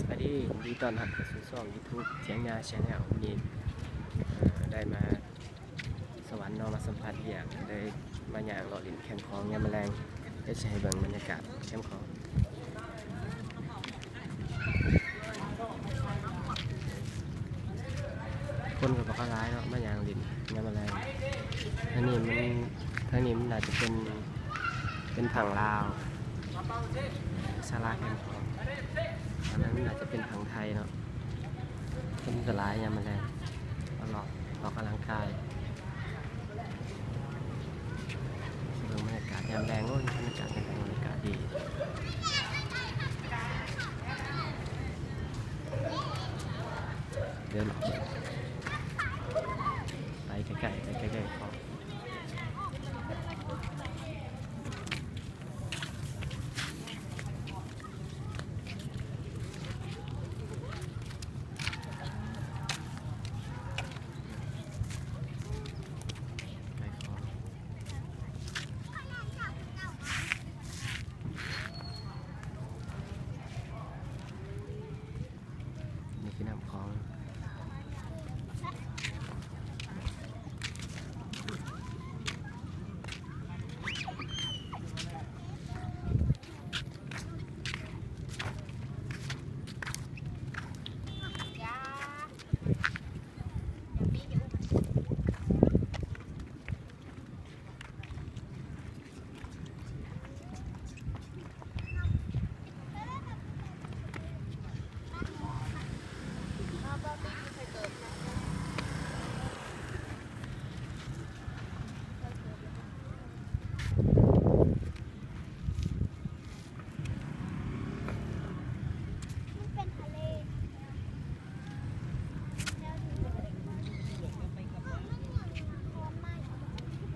สวัสดีตอนรับเข้าสู่ช่อง YouTube เสียงยาแชนแนลนี้ได้มาสวรรค์นอมาสัมผัสเบียกเลยมาอย่างหล่อหลินแคมป์ของยามแมลงได้ใช้เบิ่งบรรยากาศแคมป์ของคนกับเขาร้ายเนาะมาอย่างหลินยามแมลงทางนี้มันอาจจะเป็นผังลาวซาลาแคมป์ของอันนั้นอาจจะเป็นผังไทยเนาะคนก็ร้ายยามแมลงก็หลอกกำลังกายเบิ่งบรรยากาศยามแรงโอ้ยบรรยากาศเป็นบรรยากาศดีเดินออกไปใกล้ๆของนี่คือน้ำคลอง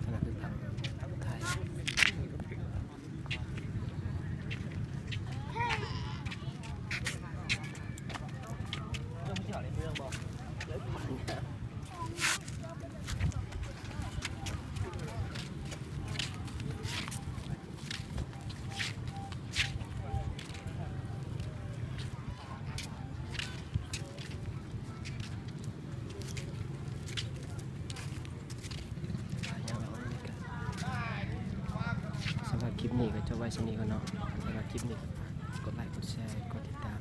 ขนาดเป็นผังไทยสำหรับคลิปนี้ก็จะไว้ชนี้ก่อนเนาะสำหรับคลิปนี้กดไลค์กดแชร์กดติดตาม